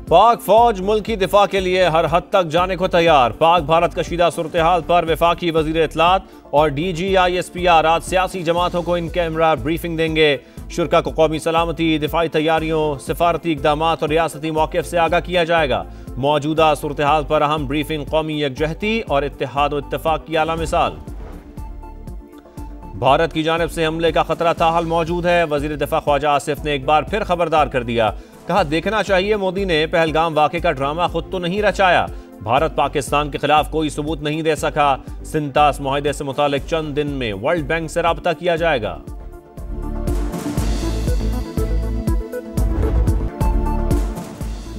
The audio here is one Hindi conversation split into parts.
पाक फौज मुल्क की दिफा के लिए हर हद तक जाने को तैयार। पाक भारत कशीदा सूरत हाल पर वफाकी वजीर इत्तलात और DGISPR आज सियासी जमातों को इन कैमरा ब्रीफिंग देंगे। शुरा को कौमी सलामती, दिफाई तैयारियों, सिफारती इकदाम और रियासती मौक़िफ़ से आगाह किया जाएगा। मौजूदा सूरत हाल पर अहम ब्रीफिंग कौमी यकजहती और इत्तेहाद व इत्तफाक की आला मिसाल। भारत की जानिब से हमले का खतरा ताहाल मौजूद है। वजीर दिफा ख्वाजा आसिफ ने एक बार फिर खबरदार कर दिया। कहा, देखना चाहिए मोदी ने पहलगाम वाक़े का ड्रामा खुद तो नहीं रचाया। भारत पाकिस्तान के खिलाफ कोई सबूत नहीं दे सका। सिंतास मुआहदे से मुतालिक चंद दिन में वर्ल्ड बैंक से राब्ता किया जाएगा।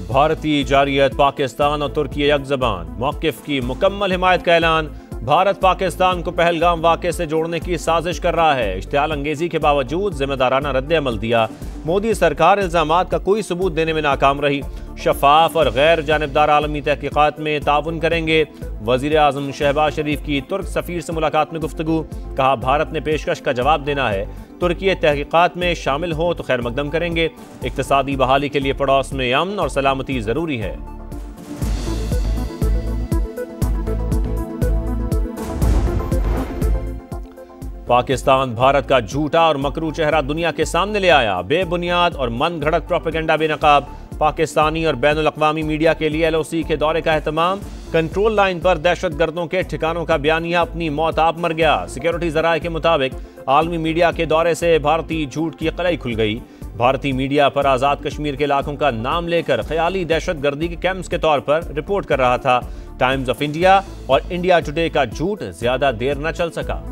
भारतीय जारियत, पाकिस्तान और तुर्की एक ज़बान, मौक़िफ़ की मुकम्मल हिमायत का ऐलान। भारत पाकिस्तान को पहलगाम वाक़े से जोड़ने की साजिश कर रहा है। इश्तियाल अंगेजी के बावजूद जिम्मेदाराना रद्द अमल दिया। मोदी सरकार इल्ज़ामात का कोई सबूत देने में नाकाम रही। शफाफ और गैर जानिबदार आलमी तहकीकात में ताउन करेंगे। वज़ीर आज़म शहबाज शरीफ की तुर्क सफ़ीर से मुलाकात में गुफ्तगू। कहा, भारत ने पेशकश का जवाब देना है। तुर्की तहकीकात में शामिल हो तो खैर मकदम करेंगे। इक़्तिसादी बहाली के लिए पड़ोस में अमन और सलामती ज़रूरी है। पाकिस्तान भारत का झूठा और मकरू चेहरा दुनिया के सामने ले आया। बेबुनियाद और मन घड़त प्रोपेगेंडा बेनकाब। पाकिस्तानी और बैनुल अक़वामी मीडिया के लिए LOC के दौरे का एहतमाम। कंट्रोल लाइन पर दहशत गर्दों के ठिकानों का बयानिया अपनी मौत आप मर गया। सिक्योरिटी ज़राए के मुताबिक आलमी मीडिया के दौरे से भारतीय झूठ की कलई खुल गई। भारतीय मीडिया पर आज़ाद कश्मीर के इलाकों का नाम लेकर ख्याली दहशत गर्दी के कैंप्स के तौर पर रिपोर्ट कर रहा था। टाइम्स ऑफ इंडिया और इंडिया टुडे का झूठ ज्यादा देर न चल सका।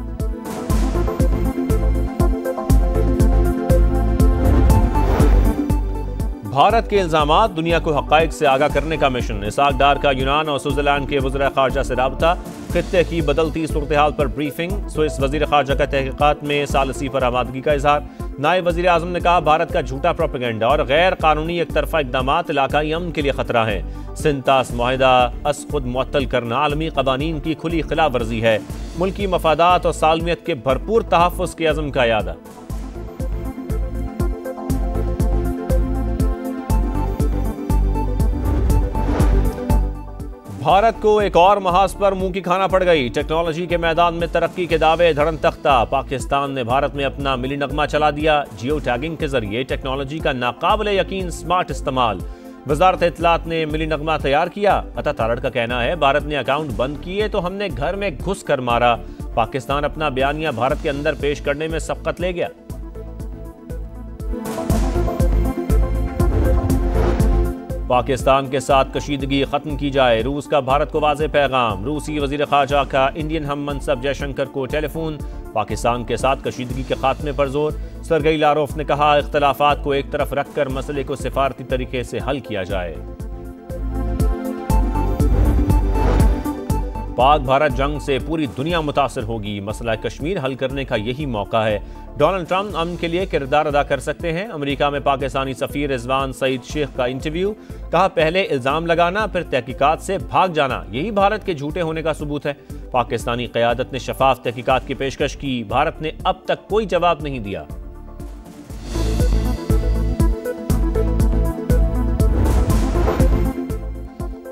भारत के इल्जामात, दुनिया को हक़ाइक़ से आगाह करने का मिशन। इसहाक डार का यूनान और स्विट्जरलैंड के वज़ीर ख़ारजा से राब्ता। खित्ते की बदलती सूरत हाल पर ब्रीफिंग। स्विस वज़ीर ख़ारजा का तहक़ीक़ात में सालसी पर आमादगी का इज़हार। नायब वज़ीर आज़म ने कहा, भारत का झूठा प्रोपेगेंडा और गैर कानूनी एक तरफ़ा इक़दामात इलाकाई अमन के लिए ख़तरा है। सिंतास मुआहिदा अस खुद मुअत्तल करना आलमी क़वानीन की खुली खिलाफ वर्जी है। मुल्की मफादात और सालमियत के भरपूर तहफ़्फ़ुज़ के अज़्म का यादा। भारत को एक और महाज पर मुंह की खाना पड़ गई। टेक्नोलॉजी के मैदान में तरक्की के दावे धड़न तख्ता। पाकिस्तान ने भारत में अपना मिली नगमा चला दिया। जियो टैगिंग के जरिए टेक्नोलॉजी का नाकाबिले यकीन स्मार्ट इस्तेमाल। वजारत इत्तलात ने मिली नगमा तैयार किया। अता तारड़ का कहना है, भारत ने अकाउंट बंद किए तो हमने घर में घुस कर मारा। पाकिस्तान अपना बयानिया भारत के अंदर पेश करने में सबकत ले गया। पाकिस्तान के साथ कशीदगी खत्म की जाए, रूस का भारत को वाज़ेह पैगाम। रूसी वज़ीर ख़ारजा का इंडियन हम मनसब जयशंकर को टेलीफोन। पाकिस्तान के साथ कशीदगी के खात्मे पर जोर। सरगई लारोफ ने कहा, इख्तलाफात को एक तरफ रखकर मसले को सिफारती तरीके से हल किया जाए। पाक भारत जंग से पूरी दुनिया मुतासर होगी। मसला कश्मीर हल करने का यही मौका है। डोनाल्ड ट्रंप अमन के लिए किरदार अदा कर सकते हैं। अमेरिका में पाकिस्तानी सफ़ीर रिजवान सईद शेख का इंटरव्यू। कहा, पहले इल्ज़ाम लगाना फिर तहकीकात से भाग जाना, यही भारत के झूठे होने का सबूत है। पाकिस्तानी क़यादत ने शफाफ तहकीकात की पेशकश की। भारत ने अब तक कोई जवाब नहीं दिया।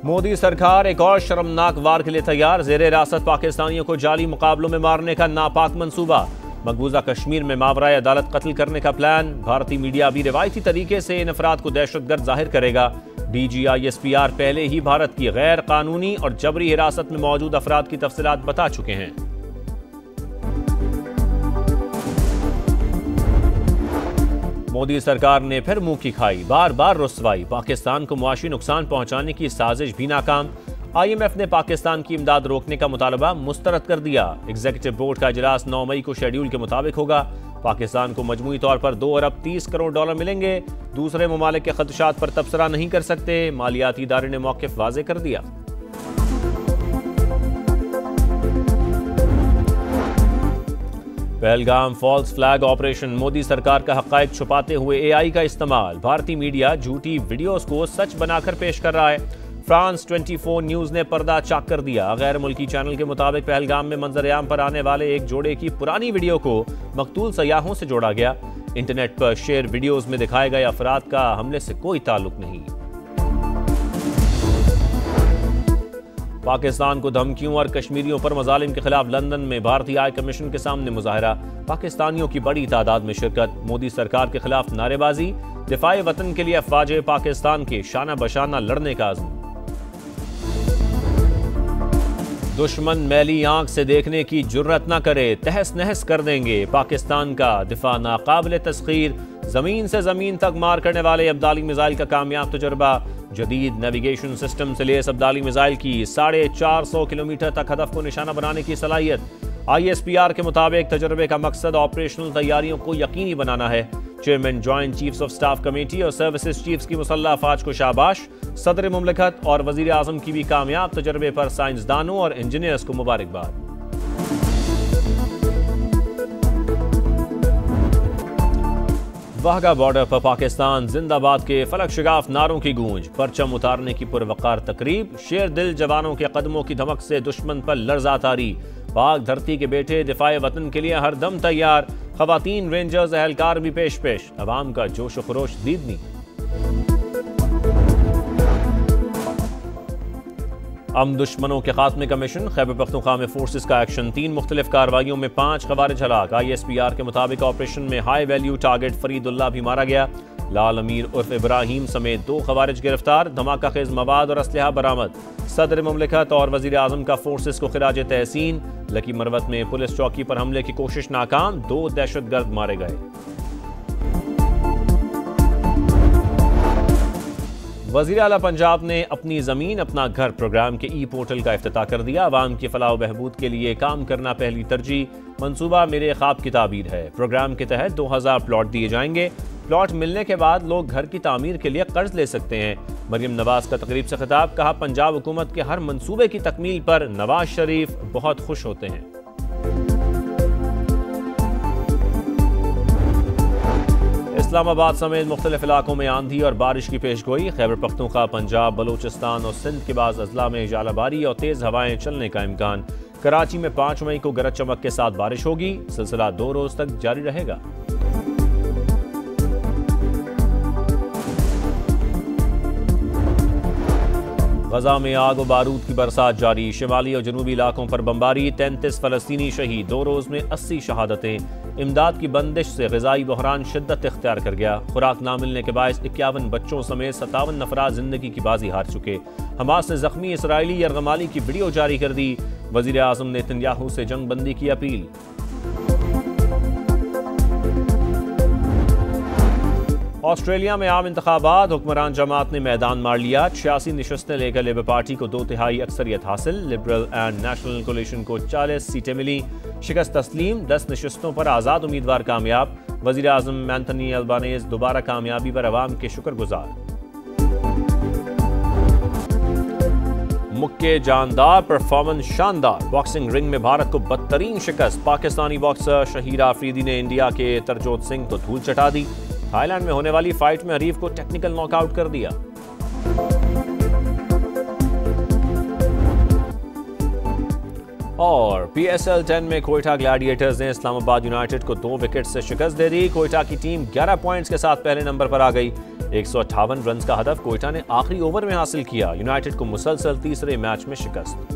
मोदी सरकार एक और शर्मनाक वार के लिए तैयार। ज़ेरे हिरासत पाकिस्तानियों को जाली मुकाबलों में मारने का नापाक मंसूबा। मकबूजा कश्मीर में मावराए अदालत कत्ल करने का प्लान। भारतीय मीडिया भी रिवायती तरीके से इन अफराद को दहशतगर्द जाहिर करेगा। DGISPR पहले ही भारत की गैर कानूनी और जबरी हिरासत में मौजूद अफराद की तफसीलात बता चुके हैं। मोदी सरकार ने फिर मुंह की खाई, बार बार रुसवाई। पाकिस्तान को मुआशी नुकसान पहुंचाने की साजिश भी नाकाम। IMF ने पाकिस्तान की इमदाद रोकने का मुतालबा मुस्तरद कर दिया। एग्जीक्यूटिव बोर्ड का इजलास 9 मई को शेड्यूल के मुताबिक होगा। पाकिस्तान को मजमूई तौर पर $2 अरब 30 करोड़ मिलेंगे। दूसरे ममालिक के खदशात पर तबसरा नहीं कर सकते। मालियाती इदारे ने मौक़िफ़ वाज़ेह कर दिया। Pahalgam false flag operation, Modi सरकार का हक़ाइक़ छुपाते हुए AI का इस्तेमाल। भारतीय मीडिया झूठी वीडियोस को सच बनाकर पेश कर रहा है। फ्रांस 24 न्यूज़ ने पर्दा चाक कर दिया। गैर मुल्की चैनल के मुताबिक पहलगाम में मंजर-ए-आम पर आने वाले एक जोड़े की पुरानी वीडियो को मकतूल सयाहों से जोड़ा गया। इंटरनेट पर शेयर वीडियोस में दिखाए गए अफराद का हमले से कोई ताल्लुक नहीं। पाकिस्तान को धमकियों और कश्मीरियों पर मजालिम के खिलाफ लंदन में भारतीय हाई कमीशन के सामने मुजाहरा, पाकिस्तानियों की बड़ी तादाद में शिरकत, मोदी सरकार के खिलाफ नारेबाजी, दिफाए वतन के लिए अफवाज पाकिस्तान के शाना बशाना लड़ने का आज़म। दुश्मन मैली आंख से देखने की जुर्रत न करे, तहस नहस कर देंगे। पाकिस्तान का दिफा नाकाबिल तस्खीर, जमीन से जमीन तक मार करने वाले अब्दाली मिसाइल का कामयाब तजुर्बा, जदीद नेविगेशन सिस्टम से लेस अब्दाली मिसाइल की 450 किलोमीटर तक हदफ को निशाना बनाने की सलाहियत। ISPR के मुताबिक तजुर्बे का मकसद ऑपरेशनल तैयारियों को यकीनी बनाना है। Chairman joint chiefs of staff committee और सर्विसेज चीफ्स की मुसल्लह अफवाज को शाबाश। सदर मुमलिकत और वजीर आजम की भी कामयाब तजुर्बे पर साइंसदानों और इंजीनियर्स को मुबारकबाद। वाहगा बॉर्डर पर पाकिस्तान जिंदाबाद के फलक शिगाफ नारों की गूंज, परचम उतारने की पुरवकार तकरीब, शेर दिल जवानों के कदमों की धमक से दुश्मन पर लर्जा तारी। पाक धरती के बेटे दिफाए वतन के लिए हर दम तैयार, खवातीन रेंजर्स एहलकार भी पेश पेश, अवाम का जोश खरोश दीदनी। हम दुश्मनों के खात्मे का मिशन, खैबर पख्तूनख्वा में फोर्सेस का एक्शन, 3 मुख्तलिफ कार्रवाइयों में 5 खवारिज हलाक। ISPR के मुताबिक ऑपरेशन में हाई वैल्यू टारगेट फरीदुल्लाह भी मारा गया। लाल अमीर उर्फ इब्राहिम समेत 2 खवारिज गिरफ्तार, धमाका खेज मवाद और असलहा बरामद। सदर मुमलिकत और वजीर आजम का फोर्सेस को खिराज तहसीन। लकी मरवत में पुलिस चौकी पर हमले की कोशिश नाकाम, 2 दहशतगर्द मारे गए। वज़ीर आला पंजाब ने अपनी ज़मीन अपना घर प्रोग्राम के पोर्टल का इफ्तिताह कर दिया। अवाम की फलाह बहबूद के लिए काम करना पहली तरजीह, मंसूबा मेरे ख्वाब की ताबीर है। प्रोग्राम के तहत 2000 प्लॉट दिए जाएंगे। प्लॉट मिलने के बाद लोग घर की तामीर के लिए कर्ज ले सकते हैं। मरियम नवाज का तकरीब से खिताब, कहा पंजाब हुकूमत के हर मंसूबे की तकमील पर नवाज शरीफ बहुत खुश होते हैं। इस्लामाबाद समेत मुख्तलिफ इलाकों में आंधी और बारिश की पेशगोई। खैबर पख्तूनख्वा, पंजाब, बलूचिस्तान और सिंध के बाद अजला में जालाबारी और तेज हवाएं चलने का इम्कान। कराची में 5 मई को गरज चमक के साथ बारिश होगी। सिलसिला 2 रोज तक जारी रहेगा। गजा में आग और बारूद की बरसात जारी, शिमाली और जनूबी इलाकों पर बमबारी, 33 फलस्तीनी शहीद, 2 रोज में 80 शहादतें। इमदाद की बंदिश से ग़िज़ाई बहरान शिद्दत इख्तियार कर गया। खुराक ना मिलने के बायस 51 बच्चों समेत 57 अफराद जिंदगी की बाजी हार चुके। हमास ने जख्मी इसराइली यरगमाली की वीडियो जारी कर दी। वज़ीर आज़म नेतन्याहू से जंग बंदी की अपील। ऑस्ट्रेलिया में आम इंतखाबात, हुक्मरान जमात ने मैदान मार लिया। 86 नशस्तें लेकर लेबर पार्टी को 2/3 अक्सरियत हासिल। लिबरल एंड नेशनल कोलिशन को 40 सीटें मिली। शिकस्त तस्लीम, 10 नशस्तों पर आज़ाद उम्मीदवार कामयाब। वज़ीर आज़म एंथनी अल्बानीज़ दोबारा कामयाबी पर अवाम के शुक्रगुजार। मुक्के जानदार, परफॉर्मेंस शानदार, बॉक्सिंग रिंग में भारत को बदतरीन शिकस्त। पाकिस्तानी बॉक्सर शहीरा अफरीदी ने इंडिया के तरजोत सिंह को धूल चटा दी। थाईलैंड में होने वाली फाइट में हरीफ को टेक्निकल नॉकआउट कर दिया। और PSL 10 में कोयटा ग्लैडिएटर्स ने इस्लामाबाद यूनाइटेड को 2 विकेट से शिकस्त दे दी। कोयटा की टीम 11 पॉइंट्स के साथ पहले नंबर पर आ गई। 158 रन का हदफ कोयटा ने आखिरी ओवर में हासिल किया। यूनाइटेड को मुसलसल तीसरे मैच में शिकस्त।